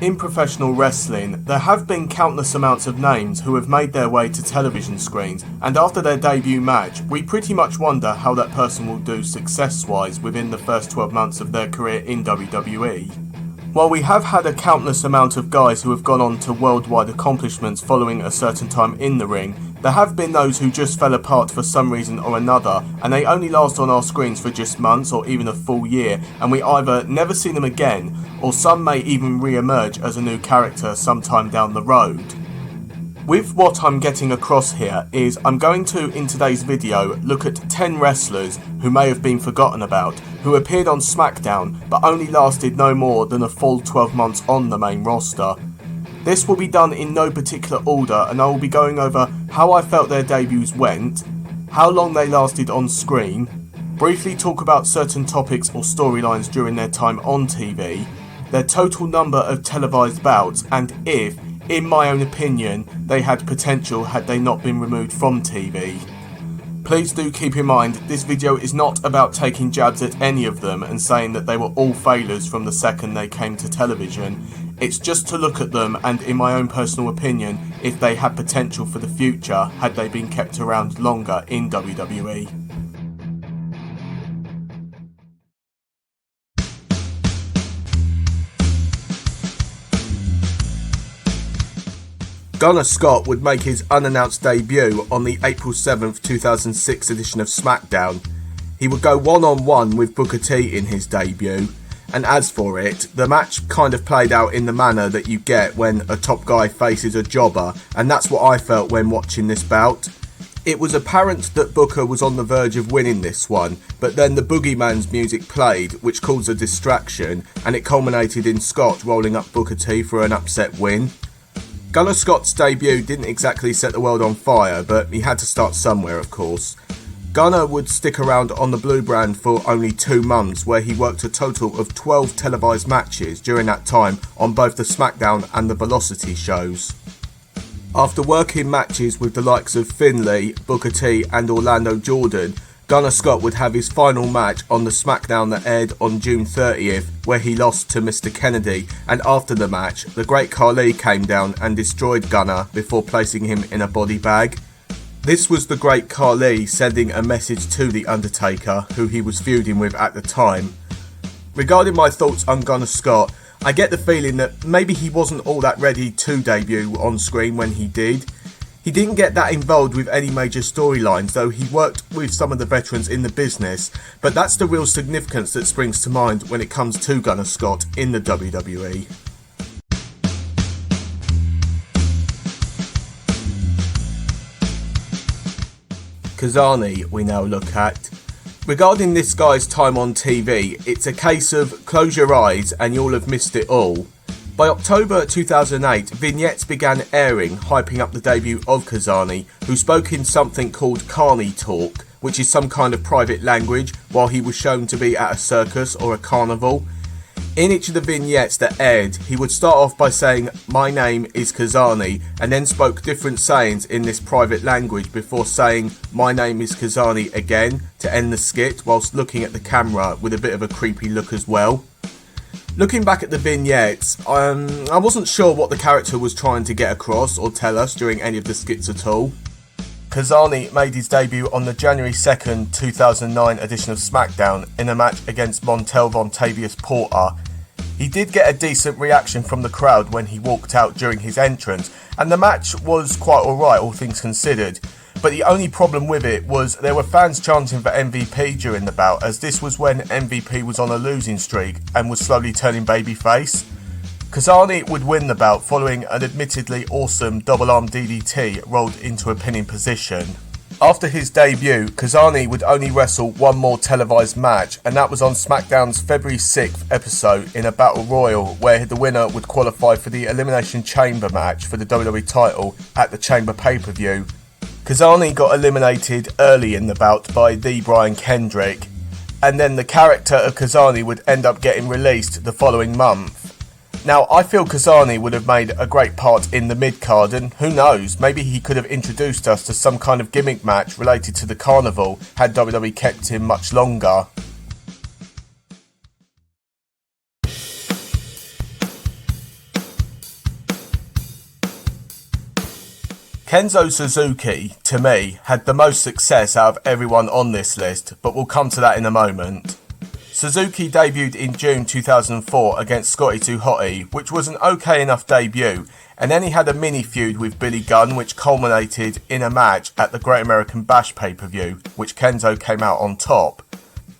In professional wrestling, there have been countless amounts of names who have made their way to television screens, and after their debut match, we pretty much wonder how that person will do success-wise within the first 12 months of their career in WWE. While we have had a countless amount of guys who have gone on to worldwide accomplishments following a certain time in the ring, there have been those who just fell apart for some reason or another, and they only last on our screens for just months or even a full year, and we either never see them again, or some may even re-emerge as a new character sometime down the road. With what I'm getting across here is I'm going to, in today's video, look at 10 wrestlers who may have been forgotten about, who appeared on SmackDown but only lasted no more than a full 12 months on the main roster. This will be done in no particular order, and I will be going over how I felt their debuts went, how long they lasted on screen, briefly talk about certain topics or storylines during their time on TV, their total number of televised bouts, and if, in my own opinion, they had potential had they not been removed from TV. Please do keep in mind, this video is not about taking jabs at any of them and saying that they were all failures from the second they came to television. It's just to look at them and, in my own personal opinion, if they had potential for the future had they been kept around longer in WWE. Gunnar Scott would make his unannounced debut on the April 7th, 2006 edition of SmackDown. He would go one-on-one with Booker T in his debut, and as for it, the match kind of played out in the manner that you get when a top guy faces a jobber, and that's what I felt when watching this bout. It was apparent that Booker was on the verge of winning this one, but then the Boogeyman's music played, which caused a distraction, and it culminated in Scott rolling up Booker T for an upset win. Gunnar Scott's debut didn't exactly set the world on fire, but he had to start somewhere, of course. Gunnar would stick around on the Blue brand for only 2 months, where he worked a total of 12 televised matches during that time on both the SmackDown and the Velocity shows. After working matches with the likes of Finlay, Booker T and Orlando Jordan, Gunnar Scott would have his final match on the SmackDown that aired on June 30th, where he lost to Mr. Kennedy, and after the match, the Great Khali came down and destroyed Gunnar before placing him in a body bag. This was the Great Khali sending a message to The Undertaker, who he was feuding with at the time. Regarding my thoughts on Gunnar Scott, I get the feeling that maybe he wasn't all that ready to debut on screen when he did. He didn't get that involved with any major storylines, though he worked with some of the veterans in the business, but that's the real significance that springs to mind when it comes to Gunnar Scott in the WWE. Kazani we now look at. Regarding this guy's time on TV, it's a case of close your eyes and you'll have missed it all. By October 2008, vignettes began airing, hyping up the debut of Kazani, who spoke in something called Carney Talk, which is some kind of private language, while he was shown to be at a circus or a carnival. In each of the vignettes that aired, he would start off by saying, "My name is Kazani," and then spoke different sayings in this private language before saying, "My name is Kazani" again, to end the skit whilst looking at the camera with a bit of a creepy look as well. Looking back at the vignettes, I wasn't sure what the character was trying to get across or tell us during any of the skits at all. Kazani made his debut on the January 2nd, 2009 edition of SmackDown in a match against Montel Vontavious Porter. He did get a decent reaction from the crowd when he walked out during his entrance, and the match was quite alright, all things considered. But the only problem with it was there were fans chanting for MVP during the bout, as this was when MVP was on a losing streak and was slowly turning babyface. Kazani would win the bout following an admittedly awesome double arm DDT rolled into a pinning position. After his debut, Kazani would only wrestle one more televised match, and that was on SmackDown's February 6th episode in a Battle Royal, where the winner would qualify for the Elimination Chamber match for the WWE title at the Chamber pay-per-view. Kazani got eliminated early in the bout by the Brian Kendrick, and then the character of Kazani would end up getting released the following month. Now, I feel Kazani would have made a great part in the mid-card, and who knows, maybe he could have introduced us to some kind of gimmick match related to the carnival had WWE kept him much longer. Kenzo Suzuki, to me, had the most success out of everyone on this list, but we'll come to that in a moment. Suzuki debuted in June 2004 against Scotty 2 Hotty, which was an okay enough debut, and then he had a mini feud with Billy Gunn which culminated in a match at the Great American Bash pay-per-view, which Kenzo came out on top.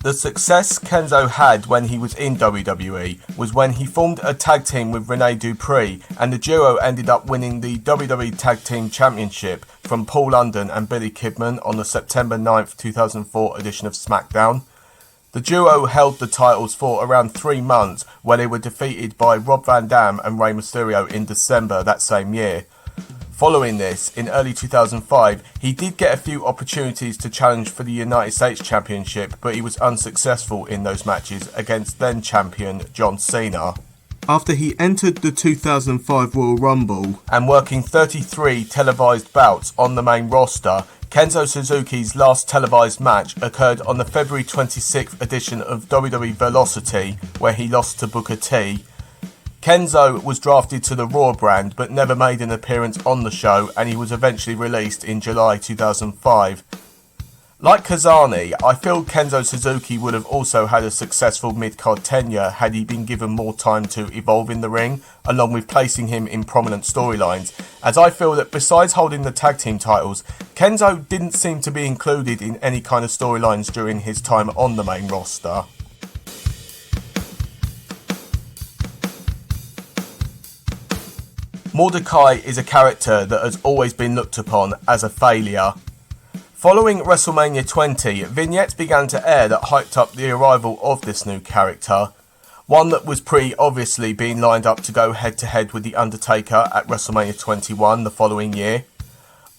The success Kenzo had when he was in WWE was when he formed a tag team with Rene Dupree, and the duo ended up winning the WWE Tag Team Championship from Paul London and Billy Kidman on the September 9th 2004 edition of SmackDown. The duo held the titles for around 3 months, where they were defeated by Rob Van Dam and Rey Mysterio in December that same year. Following this, in early 2005, he did get a few opportunities to challenge for the United States Championship, but he was unsuccessful in those matches against then champion John Cena. After he entered the 2005 Royal Rumble and working 33 televised bouts on the main roster, Kenzo Suzuki's last televised match occurred on the February 26th edition of WWE Velocity, where he lost to Booker T. Kenzo was drafted to the Raw brand but never made an appearance on the show, and he was eventually released in July 2005. Like Kazani, I feel Kenzo Suzuki would have also had a successful mid-card tenure had he been given more time to evolve in the ring, along with placing him in prominent storylines, as I feel that besides holding the tag team titles, Kenzo didn't seem to be included in any kind of storylines during his time on the main roster. Mordecai is a character that has always been looked upon as a failure. Following WrestleMania 20, vignettes began to air that hyped up the arrival of this new character, one that was pretty obviously being lined up to go head to head with The Undertaker at WrestleMania 21 the following year.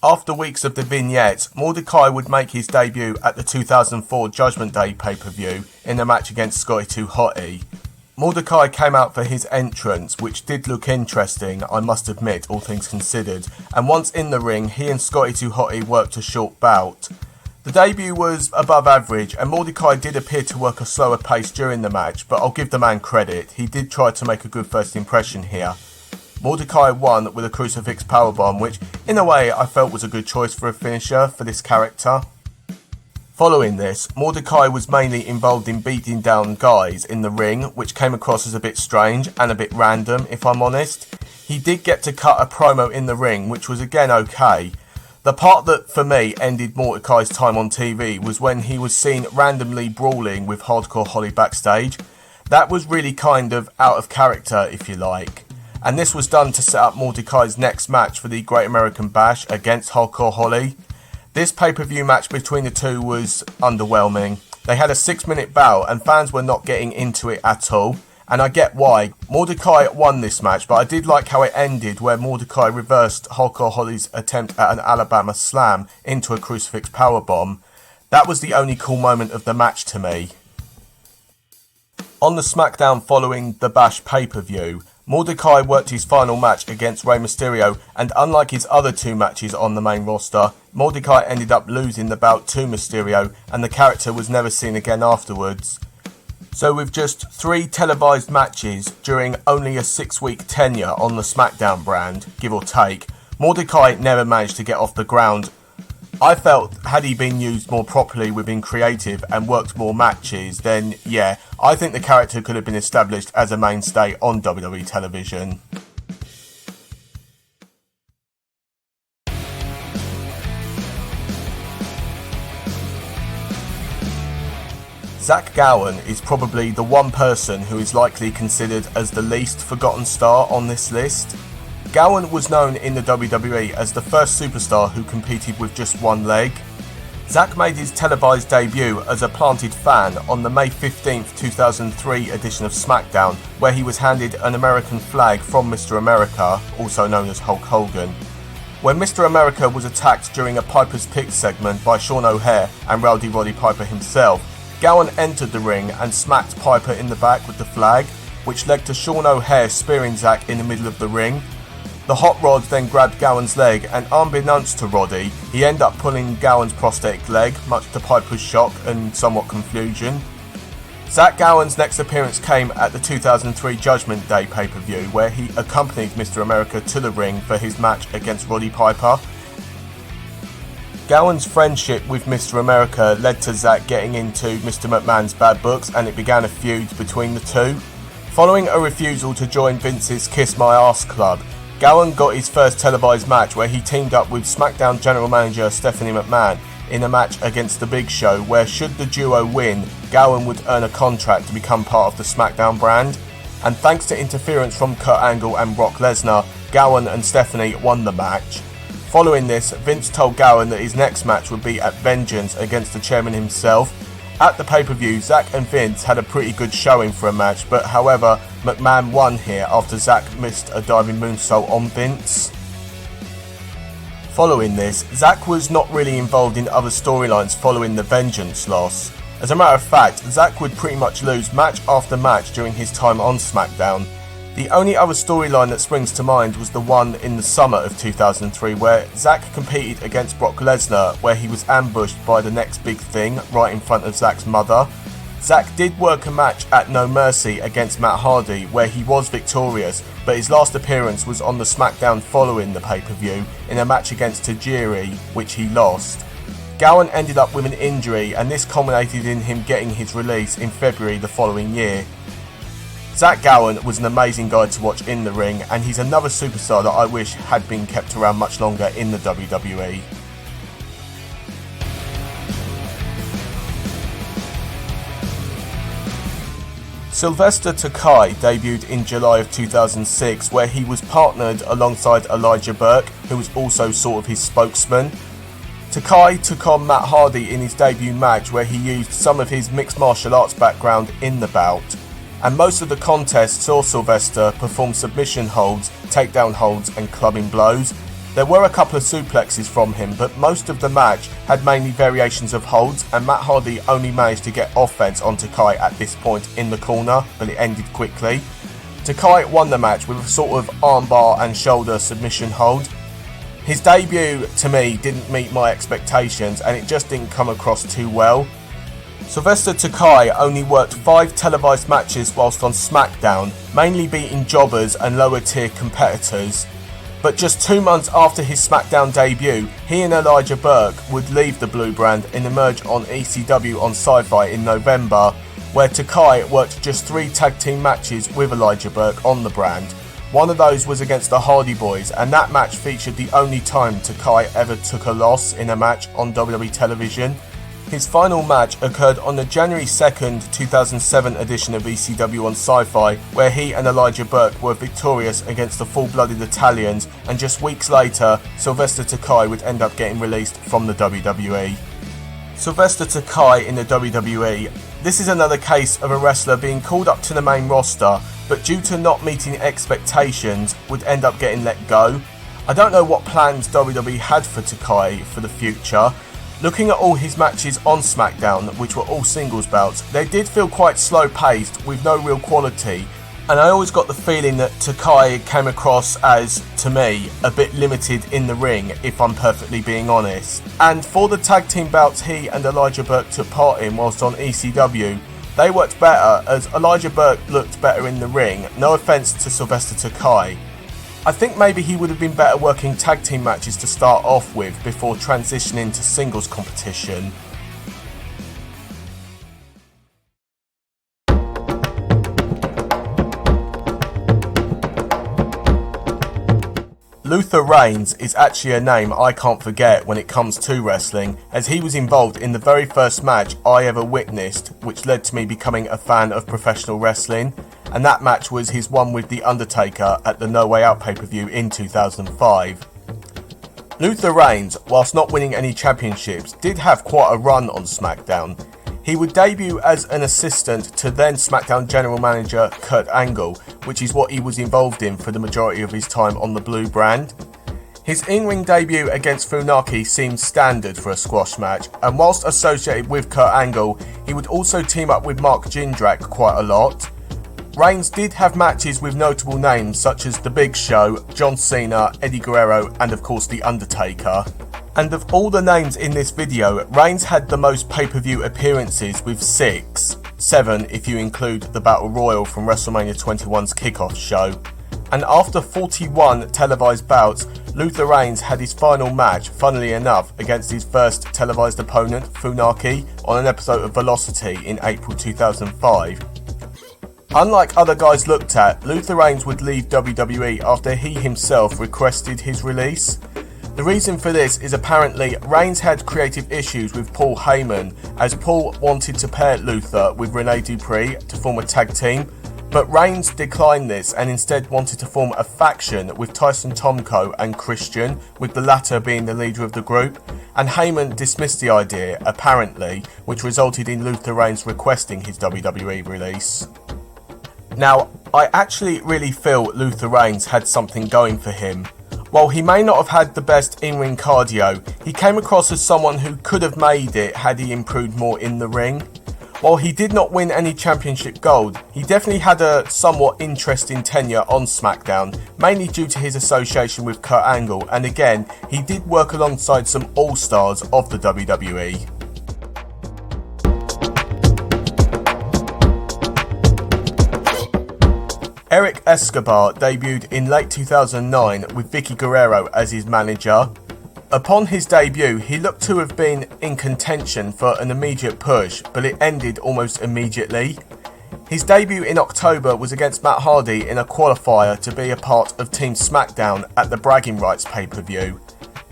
After weeks of the vignettes, Mordecai would make his debut at the 2004 Judgment Day pay-per-view in a match against Scotty 2 Hotty. Mordecai came out for his entrance, which did look interesting, I must admit, all things considered, and once in the ring, he and Scotty 2 Hotty worked a short bout. The debut was above average, and Mordecai did appear to work a slower pace during the match, but I'll give the man credit, he did try to make a good first impression here. Mordecai won with a crucifix powerbomb, which, in a way, I felt was a good choice for a finisher for this character. Following this, Mordecai was mainly involved in beating down guys in the ring, which came across as a bit strange and a bit random, if I'm honest. He did get to cut a promo in the ring, which was again okay. The part that, for me, ended Mordecai's time on TV was when he was seen randomly brawling with Hardcore Holly backstage. That was really kind of out of character, if you like. And this was done to set up Mordecai's next match for the Great American Bash against Hardcore Holly. This pay-per-view match between the two was underwhelming. They had a 6-minute bout and fans were not getting into it at all. And I get why. Mordecai won this match, but I did like how it ended where Mordecai reversed Hardcore Holly's attempt at an Alabama slam into a crucifix powerbomb. That was the only cool moment of the match to me. On the SmackDown following the Bash pay-per-view, Mordecai worked his final match against Rey Mysterio, and unlike his other 2 matches on the main roster, Mordecai ended up losing the bout to Mysterio, and the character was never seen again afterwards. So with just 3 televised matches during only a 6-week tenure on the SmackDown brand, give or take, Mordecai never managed to get off the ground. I felt had he been used more properly within creative and worked more matches, then yeah, I think the character could have been established as a mainstay on WWE television. Zach Gowan is probably the one person who is likely considered as the least forgotten star on this list. Gowan was known in the WWE as the first superstar who competed with just one leg. Zach made his televised debut as a planted fan on the May 15th 2003 edition of SmackDown, where he was handed an American flag from Mr. America, also known as Hulk Hogan. When Mr. America was attacked during a Piper's Pick segment by Sean O'Haire and Rowdy Roddy Piper himself, Gowan entered the ring and smacked Piper in the back with the flag, which led to Sean O'Haire spearing Zach in the middle of the ring. The Hot Rod then grabbed Gowan's leg, and unbeknownst to Roddy, he ended up pulling Gowan's prosthetic leg, much to Piper's shock and somewhat confusion. Zach Gowan's next appearance came at the 2003 Judgment Day pay-per-view, where he accompanied Mr. America to the ring for his match against Roddy Piper. Gowan's friendship with Mr. America led to Zack getting into Mr. McMahon's bad books, and it began a feud between the two. Following a refusal to join Vince's Kiss My Ass Club, Gowan got his first televised match where he teamed up with SmackDown General Manager Stephanie McMahon in a match against The Big Show, where should the duo win, Gowan would earn a contract to become part of the SmackDown brand. And thanks to interference from Kurt Angle and Brock Lesnar, Gowan and Stephanie won the match. Following this, Vince told Gowan that his next match would be at Vengeance against the chairman himself. At the pay-per-view, Zack and Vince had a pretty good showing for a match, but however, McMahon won here after Zack missed a diving moonsault on Vince. Following this, Zack was not really involved in other storylines following the Vengeance loss. As a matter of fact, Zack would pretty much lose match after match during his time on SmackDown. The only other storyline that springs to mind was the one in the summer of 2003 where Zack competed against Brock Lesnar, where he was ambushed by the next big thing right in front of Zack's mother. Zack did work a match at No Mercy against Matt Hardy where he was victorious, but his last appearance was on the SmackDown following the pay-per-view in a match against Tajiri, which he lost. Gowan ended up with an injury, and this culminated in him getting his release in February the following year. Zack Gowan was an amazing guy to watch in the ring, and he's another superstar that I wish had been kept around much longer in the WWE. Sylvester Takai debuted in July of 2006, where he was partnered alongside Elijah Burke, who was also sort of his spokesman. Takai took on Matt Hardy in his debut match, where he used some of his mixed martial arts background in the bout. And most of the contest saw Sylvester perform submission holds, takedown holds and clubbing blows. There were a couple of suplexes from him, but most of the match had mainly variations of holds, and Matt Hardy only managed to get offense on Takai at this point in the corner, but it ended quickly. Takai won the match with a sort of armbar and shoulder submission hold. His debut, to me, didn't meet my expectations, and it just didn't come across too well. Sylvester Takai only worked 5 televised matches whilst on SmackDown, mainly beating jobbers and lower tier competitors. But just 2 months after his SmackDown debut, he and Elijah Burke would leave the Blue brand and emerge on ECW on Sci-Fi in November, where Takai worked just 3 tag team matches with Elijah Burke on the brand. One of those was against the Hardy Boys, and that match featured the only time Takai ever took a loss in a match on WWE television. His final match occurred on the January 2nd, 2007 edition of ECW on Sci-Fi, where he and Elijah Burke were victorious against the full-blooded Italians, and just weeks later, Sylvester Takai would end up getting released from the WWE. Sylvester Takai in the WWE. This is another case of a wrestler being called up to the main roster, but due to not meeting expectations, would end up getting let go. I don't know what plans WWE had for Takai for the future. Looking at all his matches on SmackDown, which were all singles bouts, they did feel quite slow paced with no real quality, and I always got the feeling that Takai came across as, to me, a bit limited in the ring, if I'm perfectly being honest. And for the tag team bouts he and Elijah Burke took part in whilst on ECW, they worked better as Elijah Burke looked better in the ring, no offence to Sylvester Takai. I think maybe he would have been better working tag team matches to start off with before transitioning to singles competition. Luther Reigns is actually a name I can't forget when it comes to wrestling, as he was involved in the very first match I ever witnessed, which led to me becoming a fan of professional wrestling, and that match was his one with The Undertaker at the No Way Out pay-per-view in 2005. Luther Reigns, whilst not winning any championships, did have quite a run on SmackDown. He would debut as an assistant to then SmackDown General Manager Kurt Angle, which is what he was involved in for the majority of his time on the Blue brand. His in-ring debut against Funaki seemed standard for a squash match, and whilst associated with Kurt Angle, he would also team up with Mark Jindrak quite a lot. Reigns did have matches with notable names such as The Big Show, John Cena, Eddie Guerrero, and of course The Undertaker. And of all the names in this video, Reigns had the most pay-per-view appearances with 6, 7 if you include the Battle Royal from WrestleMania 21's kickoff show. and after 41 televised bouts, Luther Reigns had his final match, funnily enough, against his first televised opponent, Funaki, on an episode of Velocity in April 2005. Unlike other guys looked at, Luther Reigns would leave WWE after he himself requested his release. The reason for this is apparently Reigns had creative issues with Paul Heyman, as Paul wanted to pair Luther with Rene Dupree to form a tag team, but Reigns declined this and instead wanted to form a faction with Tyson Tomko and Christian, with the latter being the leader of the group, and Heyman dismissed the idea, apparently, which resulted in Luther Reigns requesting his WWE release. Now, I actually really feel Luther Reigns had something going for him. While he may not have had the best in-ring cardio, he came across as someone who could have made it had he improved more in the ring. While he did not win any championship gold, he definitely had a somewhat interesting tenure on SmackDown, mainly due to his association with Kurt Angle, and again, he did work alongside some all-stars of the WWE. Eric Escobar debuted in late 2009 with Vicky Guerrero as his manager. Upon his debut, he looked to have been in contention for an immediate push, but it ended almost immediately. His debut in October was against Matt Hardy in a qualifier to be a part of Team SmackDown at the Bragging Rights pay-per-view.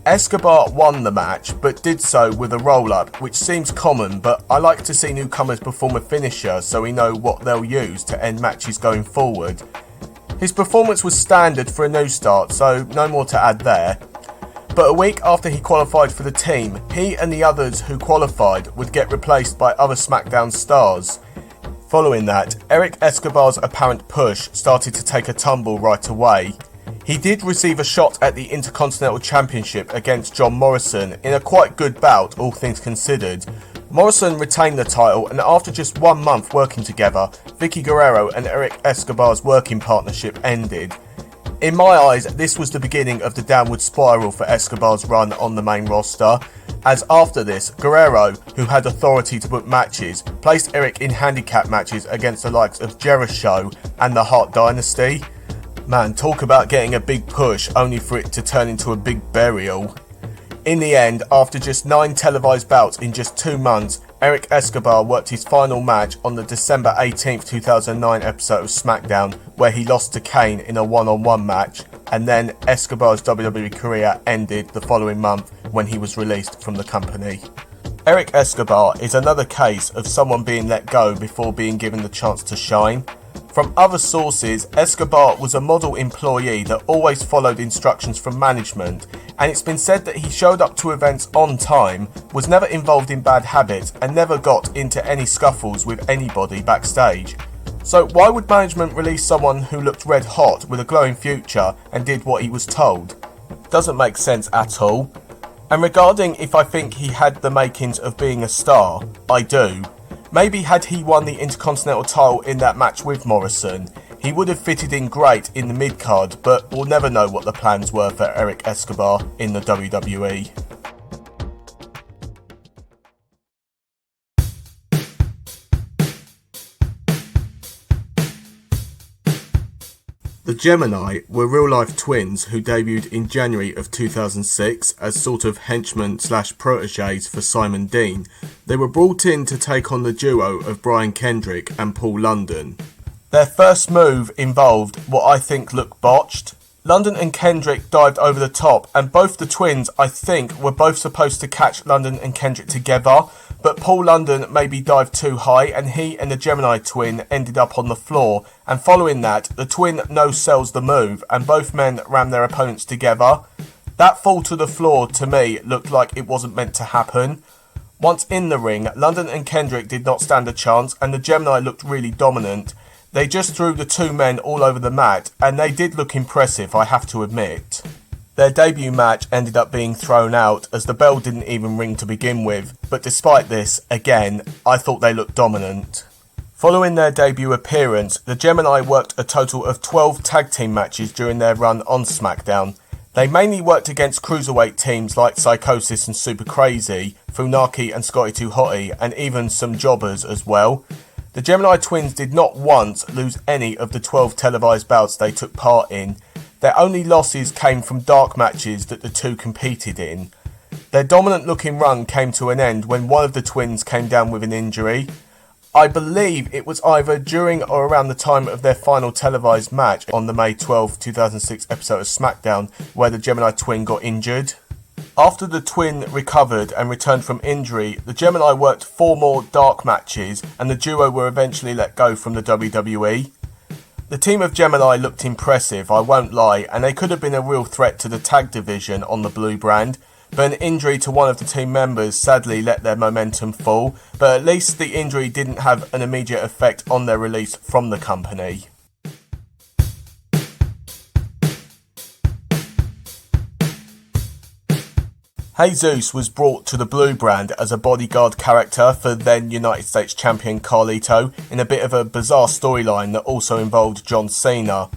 Escobar won the match, but did so with a roll-up, which seems common, but I like to see newcomers perform a finisher so we know what they'll use to end matches going forward. His performance was standard for a new start, so no more to add there. But a week after he qualified for the team, he and the others who qualified would get replaced by other SmackDown stars. Following that, Eric Escobar's apparent push started to take a tumble right away. He did receive a shot at the Intercontinental Championship against John Morrison in a quite good bout, all things considered. Morrison retained the title, and after just 1 month working together, Vicky Guerrero and Eric Escobar's working partnership ended. In my eyes, this was the beginning of the downward spiral for Escobar's run on the main roster, as after this, Guerrero, who had authority to book matches, placed Eric in handicap matches against the likes of Jericho and the Hart Dynasty. Man, talk about getting a big push only for it to turn into a big burial. In the end, after just 9 televised bouts in just 2 months, Eric Escobar worked his final match on the December 18th, 2009 episode of SmackDown, where he lost to Kane in a one-on-one match, and then Escobar's WWE career ended the following month when he was released from the company. Eric Escobar is another case of someone being let go before being given the chance to shine. From other sources, Escobar was a model employee that always followed instructions from management, and it's been said that he showed up to events on time, was never involved in bad habits, and never got into any scuffles with anybody backstage. So why would management release someone who looked red hot with a glowing future and did what he was told? Doesn't make sense at all. And regarding if I think he had the makings of being a star, I do. Maybe had he won the Intercontinental title in that match with Morrison, he would have fitted in great in the mid-card, but we'll never know what the plans were for Eric Escobar in the WWE. The Gemini were real-life twins who debuted in January of 2006 as sort of henchmen/proteges for Simon Dean. They were brought in to take on the duo of Brian Kendrick and Paul London. Their first move involved what I think looked botched. London and Kendrick dived over the top, and both the twins, I think, were both supposed to catch London and Kendrick together, but Paul London maybe dived too high, and he and the Gemini twin ended up on the floor, and following that, the twin no-sells the move, and both men ran their opponents together. That fall to the floor, to me, looked like it wasn't meant to happen. Once in the ring, London and Kendrick did not stand a chance, and the Gemini looked really dominant. They just threw the two men all over the mat, and they did look impressive, I have to admit. Their debut match ended up being thrown out as the bell didn't even ring to begin with, but despite this, again, I thought they looked dominant. Following their debut appearance, the Gemini worked a total of 12 tag team matches during their run on SmackDown. They mainly worked against cruiserweight teams like Psychosis and Super Crazy, Funaki and Scotty 2 Hotty, and even some jobbers as well. The Gemini twins did not once lose any of the 12 televised bouts they took part in. Their only losses came from dark matches that the two competed in. Their dominant looking run came to an end when one of the twins came down with an injury. I believe it was either during or around the time of their final televised match on the May 12, 2006 episode of SmackDown where the Gemini twin got injured. After the twin recovered and returned from injury, the Gemini worked 4 more dark matches and the duo were eventually let go from the WWE. The team of Gemini looked impressive, I won't lie, and they could have been a real threat to the tag division on the blue brand, but an injury to one of the team members sadly let their momentum fall, but at least the injury didn't have an immediate effect on their release from the company. Jesus was brought to the blue brand as a bodyguard character for then United States champion Carlito in a bit of a bizarre storyline that also involved John Cena.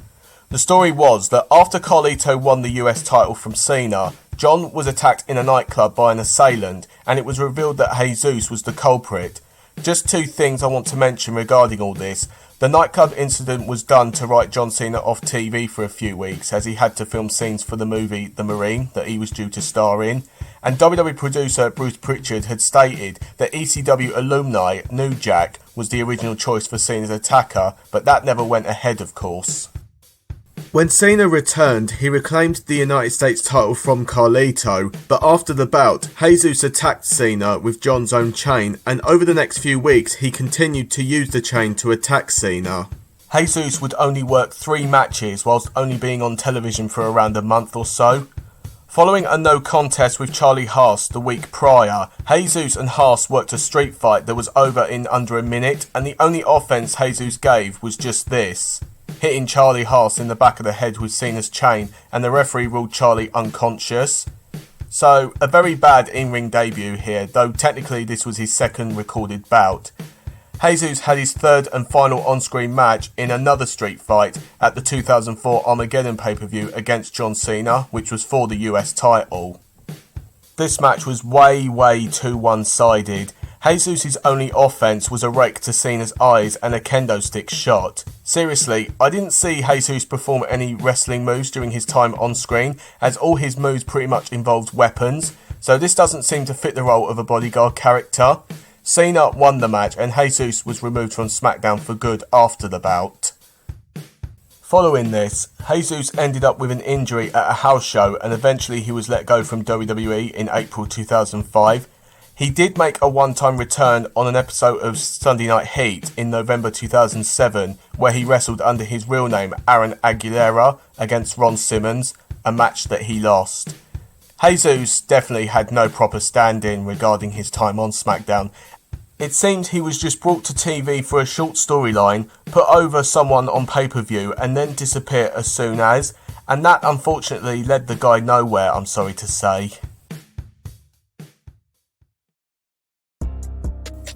The story was that after Carlito won the US title from Cena, John was attacked in a nightclub by an assailant and it was revealed that Jesus was the culprit. Just 2 things I want to mention regarding all this. The nightclub incident was done to write John Cena off TV for a few weeks as he had to film scenes for the movie The Marine that he was due to star in. And WWE producer Bruce Pritchard had stated that ECW alumni New Jack was the original choice for Cena's attacker, but that never went ahead of course. When Cena returned, he reclaimed the United States title from Carlito, but after the bout, Jesus attacked Cena with John's own chain, and over the next few weeks he continued to use the chain to attack Cena. Jesus would only work 3 matches whilst only being on television for around a month or so. Following a no contest with Charlie Haas the week prior, Jesus and Haas worked a street fight that was over in under a minute, and the only offense Jesus gave was just this: hitting Charlie Haas in the back of the head with Cena's chain, and the referee ruled Charlie unconscious. So, a very bad in-ring debut here, though technically this was his second recorded bout. Jesus had his 3rd and final on-screen match in another street fight at the 2004 Armageddon pay-per-view against John Cena, which was for the US title. This match was way too one-sided. Jesus' only offense was a rake to Cena's eyes and a kendo stick shot. Seriously, I didn't see Jesus perform any wrestling moves during his time on screen, as all his moves pretty much involved weapons, so this doesn't seem to fit the role of a bodyguard character. Cena won the match and Jesus was removed from SmackDown for good after the bout. Following this, Jesus ended up with an injury at a house show and eventually he was let go from WWE in April 2005. He did make a one-time return on an episode of Sunday Night Heat in November 2007 where he wrestled under his real name Aaron Aguilera against Ron Simmons, a match that he lost. Jesus definitely had no proper stand-in regarding his time on SmackDown. It seemed he was just brought to TV for a short storyline, put over someone on pay-per-view and then disappear as soon as, and that unfortunately led the guy nowhere, I'm sorry to say.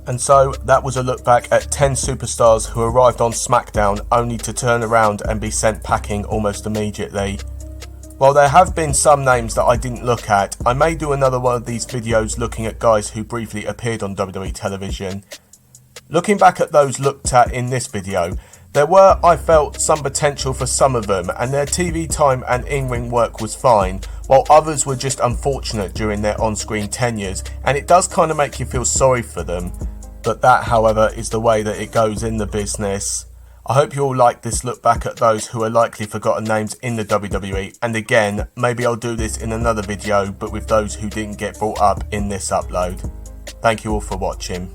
And so that was a look back at 10 superstars who arrived on SmackDown only to turn around and be sent packing almost immediately. While there have been some names that I didn't look at, I may do another one of these videos looking at guys who briefly appeared on WWE television. Looking back at those looked at in this video, there were, I felt, some potential for some of them and their TV time and in-ring work was fine, while others were just unfortunate during their on-screen tenures, and it does kind of make you feel sorry for them. But that, however, is the way that it goes in the business. I hope you all like this look back at those who are likely forgotten names in the WWE, and again, maybe I'll do this in another video but with those who didn't get brought up in this upload. Thank you all for watching.